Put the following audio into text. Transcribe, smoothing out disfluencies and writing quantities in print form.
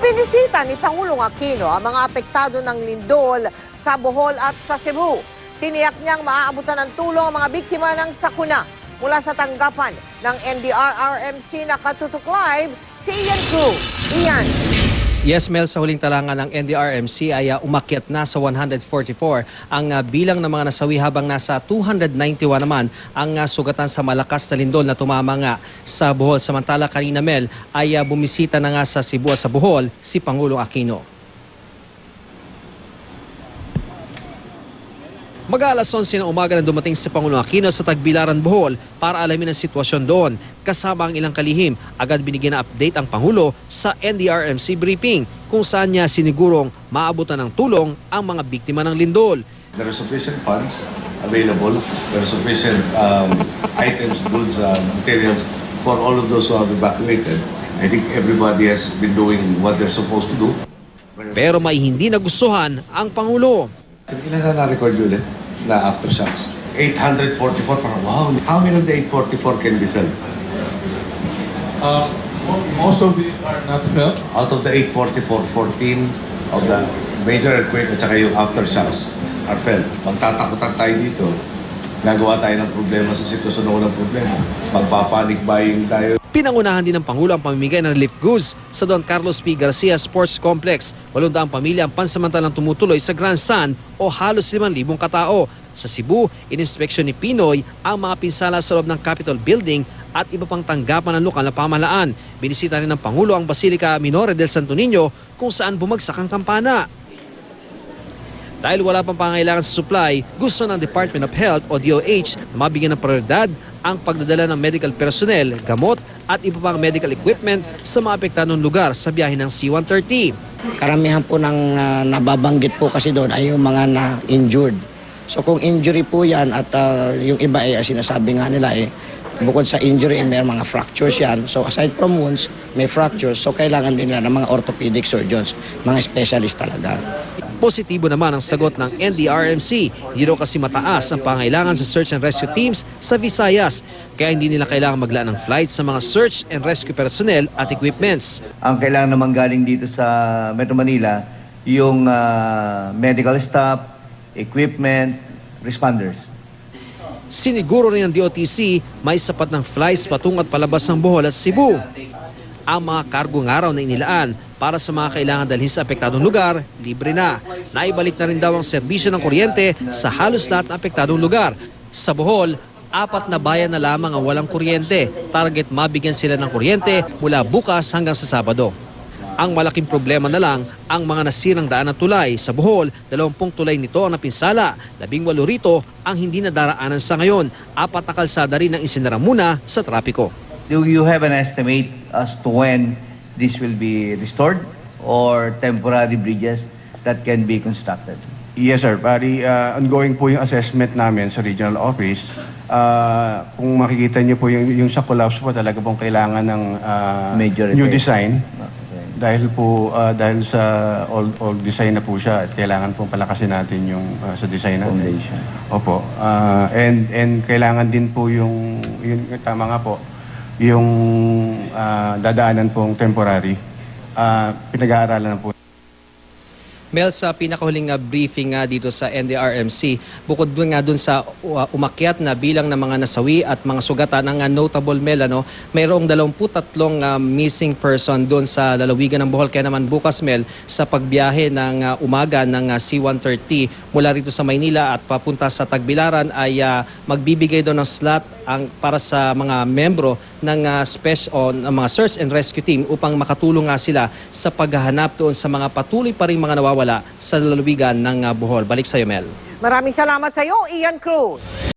Binisita ni Pangulong Aquino ang mga apektado ng lindol sa Bohol at sa Cebu. Tiniyak niyang maaabutan ng tulong ang mga biktima ng sakuna. Mula sa tanggapan ng NDRRMC na Katutok Live, si Ian Cruz. Ian. Yes, Mel, sa huling talangan ng NDRRMC ay umakyat na sa 144 ang bilang ng mga nasawi habang nasa 291 naman ang sugatan sa malakas na lindol na tumama nga sa Bohol. Samantala kanina, Mel, ay bumisita na nga sa Cebu at sa Bohol si Pangulong Aquino. Mag-aalas 11 ng umaga na dumating si Pangulong Aquino sa Tagbilaran, Bohol para alamin ang sitwasyon doon. Kasama ang ilang kalihim, agad binigyan na update ang Pangulo sa NDRRMC briefing kung saan niya sinigurong maabutan ng tulong ang mga biktima ng lindol. There are sufficient funds available. There are sufficient items, goods, materials for all of those who have evacuated. I think everybody has been doing what they're supposed to do. Pero may hindi nagustuhan ang Pangulo. Ilan na na-record yun na aftershocks? 844, parang wow. How many of the 844 can be felt? Most of these are not felt. Out of the 844, 14 of the major earthquake at saka yung aftershocks are felt. Magtatakutan tayo dito, gagawa tayo ng problema sa sitwasyon na walang problema. Magpapanik buying tayo. Pinangunahan din ng Pangulo ang pamimigay ng relief goods sa Don Carlos P. Garcia Sports Complex. 800 pamilya ang pansamantalang tumutuloy sa Grandstand o halos 5,000 katao. Sa Cebu, ininspeksyon ni Pinoy ang mga pinsala sa loob ng Capitol Building at iba pang tanggapan ng lokal na pamahalaan. Binisita rin ng Pangulo ang Basilica Minore del Santo Niño kung saan bumagsak ang kampana. Dahil wala pang pangailangan sa supply, gusto ng Department of Health o DOH na mabigyan ng prioridad ang pagdadala ng medical personnel, gamot at iba pang medical equipment sa mga apektadong lugar sa biyahe ng C-130. Karamihan po ng nababanggit po kasi doon ay yung mga na-injured. So kung injury po yan at yung iba ay sinasabi nga nila bukod sa injury may mga fractures yan. So aside from wounds, may fractures. So kailangan din nila ng mga orthopedic surgeons, mga specialist talaga. Positibo naman ang sagot ng NDRRMC. Hindi raw kasi mataas ang pangailangan sa search and rescue teams sa Visayas. Kaya hindi nila kailangan maglaan ng flight sa mga search and rescue personnel at equipments. Ang kailangan naman galing dito sa Metro Manila, yung medical staff, equipment, responders. Siniguro rin ng DOTC may sapat ng flights patungo at palabas ng Bohol at Cebu. Ang mga kargo ng araw na inilaan para sa mga kailangan dalhin sa apektadong lugar, libre na. Naibalik na rin daw ang serbisyo ng kuryente sa halos lahat ng apektadong lugar. Sa Bohol, 4 na bayan na lamang ang walang kuryente. Target mabigyan sila ng kuryente mula bukas hanggang sa Sabado. Ang malaking problema na lang ang mga nasirang daan at tulay. Sa Bohol, 20 tulay nito ang napinsala. 18 rito ang hindi nadaraanan sa ngayon. 4 na kalsada rin ang isinara muna sa trapiko. Do you have an estimate as to when this will be restored or temporary bridges that can be constructed? Yes, sir. Bali, ongoing po yung assessment namin sa regional office. Kung makikita niyo po yung sa collapse po talaga pong kailangan ng Major new repair. design. Okay. Dahil sa old design na po siya at kailangan pong palakasin natin yung sa design natin. Foundation. Opo. And kailangan din po yung tama nga po, yung dadaanan pong temporary. Pinag-aaralan na po. Mel, sa pinakahuling briefing dito sa NDRRMC, bukod dun sa umakyat na bilang ng mga nasawi at mga sugatan ng notable, Mel, mayroong 23 missing person doon sa lalawigan ng Bohol. Kaya naman bukas, Mel, sa pagbiyahe ng umaga ng C-130 mula rito sa Maynila at papunta sa Tagbilaran ay magbibigay doon ng slot para sa mga membro ng mga search and rescue team upang makatulong nga sila sa paghahanap doon sa mga patuloy pa rin mga nawawala sa lalawigan ng Bohol. Balik sa iyo, Mel. Maraming salamat sa iyo, Ian Cruz.